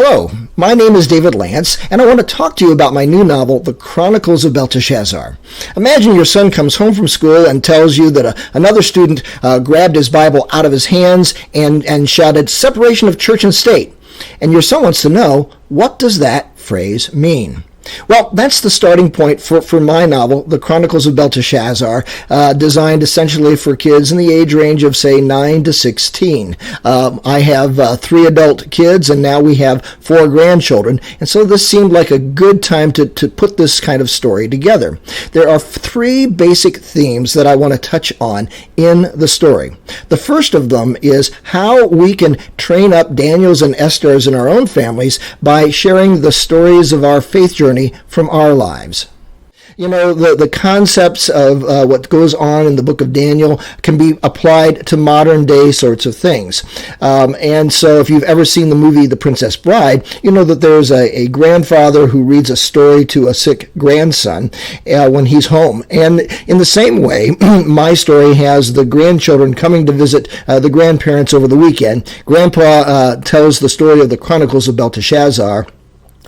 Hello, my name is David Lantz, and I want to talk to you about my new novel, The Chronicles of Belteshazzar. Imagine your son comes home from school and tells you that another student grabbed his Bible out of his hands and shouted, "Separation of church and state." And your son wants to know, what does that phrase mean? Well, that's the starting point for my novel, The Chronicles of Belteshazzar, designed essentially for kids in the age range of, say, 9 to 16. I have 3 adult kids, and now we have 4 grandchildren, and so this seemed like a good time to put this kind of story together. There are 3 basic themes that I want to touch on in the story. The first of them is how we can train up Daniels and Esthers in our own families by sharing the stories of our faith journey from our lives. You know, the concepts of what goes on in the book of Daniel can be applied to modern day sorts of things. And so if you've ever seen the movie The Princess Bride, you know that there's a grandfather who reads a story to a sick grandson when he's home. And in the same way, my story has the grandchildren coming to visit the grandparents over the weekend. Grandpa tells the story of the Chronicles of Belteshazzar,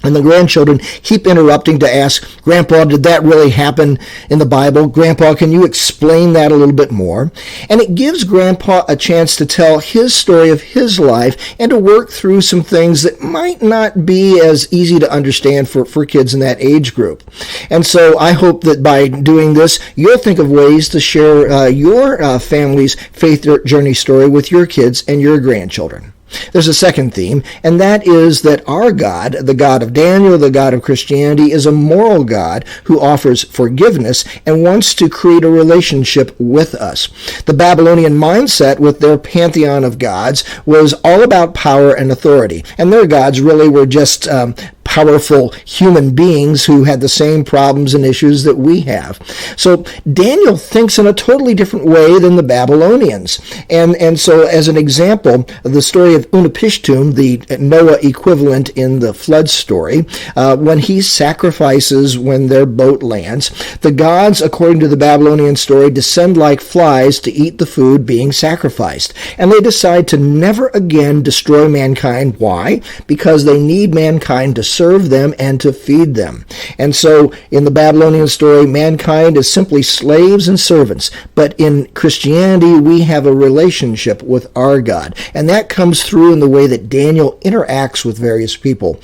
and the grandchildren keep interrupting to ask, "Grandpa, did that really happen in the Bible? Grandpa, can you explain that a little bit more?" And it gives Grandpa a chance to tell his story of his life and to work through some things that might not be as easy to understand for kids in that age group. And so I hope that by doing this, you'll think of ways to share your family's faith journey story with your kids and your grandchildren. There's a second theme, and that is that our God, the God of Daniel, the God of Christianity, is a moral God who offers forgiveness and wants to create a relationship with us. The Babylonian mindset with their pantheon of gods was all about power and authority, and their gods really were just powerful human beings who had the same problems and issues that we have. So Daniel thinks in a totally different way than the Babylonians. And so as an example, the story of Utnapishtim, the Noah equivalent in the flood story, when he sacrifices when their boat lands, the gods, according to the Babylonian story, descend like flies to eat the food being sacrificed. And they decide to never again destroy mankind. Why? Because they need mankind to serve them and to feed them. And so in the Babylonian story, mankind is simply slaves and servants. But in Christianity, we have a relationship with our God. And that comes through in the way that Daniel interacts with various people.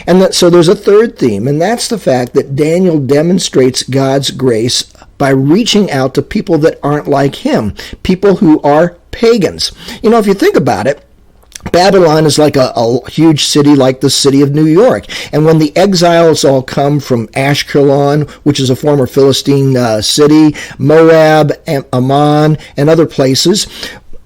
And so there's a third theme, and that's the fact that Daniel demonstrates God's grace by reaching out to people that aren't like him, people who are pagans. You know, if you think about it, Babylon is like a huge city like the city of New York. And when the exiles all come from Ashkelon, which is a former Philistine city, Moab, and Ammon, and other places,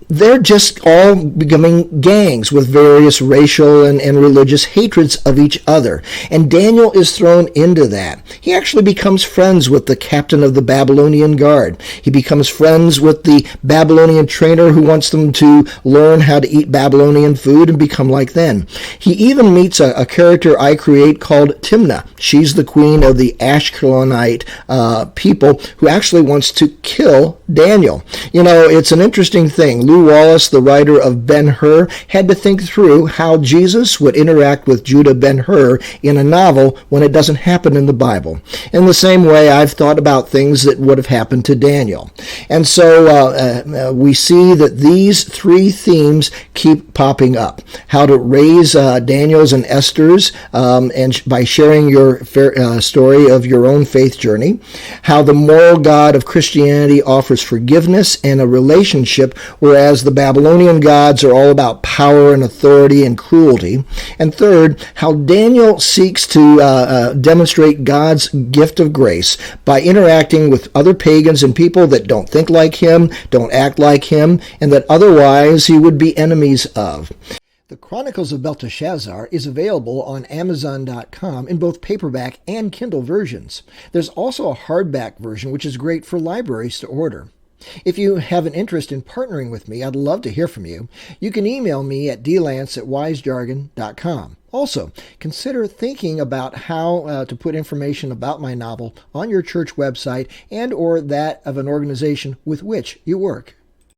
they're just all becoming gangs with various racial and religious hatreds of each other. And Daniel is thrown into that. He actually becomes friends with the captain of the Babylonian guard. He becomes friends with the Babylonian trainer who wants them to learn how to eat Babylonian food and become like them. He even meets a character I create called Timnah. She's the queen of the Ashkelonite people who actually wants to kill Daniel. You know, it's an interesting thing. Lew Wallace, the writer of Ben-Hur, had to think through how Jesus would interact with Judah Ben-Hur in a novel when it doesn't happen in the Bible. In the same way, I've thought about things that would have happened to Daniel. And so we see that these 3 themes keep popping up. How to raise Daniels and Esthers and by sharing your story of your own faith journey. How the moral God of Christianity offers forgiveness and a relationship, whereas the Babylonian gods are all about power and authority and cruelty. And third, how Daniel seeks to demonstrate God's gift of grace by interacting with other pagans and people that don't think like him, don't act like him, and that otherwise he would be enemies of. The Chronicles of Belteshazzar is available on Amazon.com in both paperback and Kindle versions. There's also a hardback version, which is great for libraries to order. If you have an interest in partnering with me, I'd love to hear from you. You can email me at dlance@wisejargon.com. Also, consider thinking about how to put information about my novel on your church website and or that of an organization with which you work.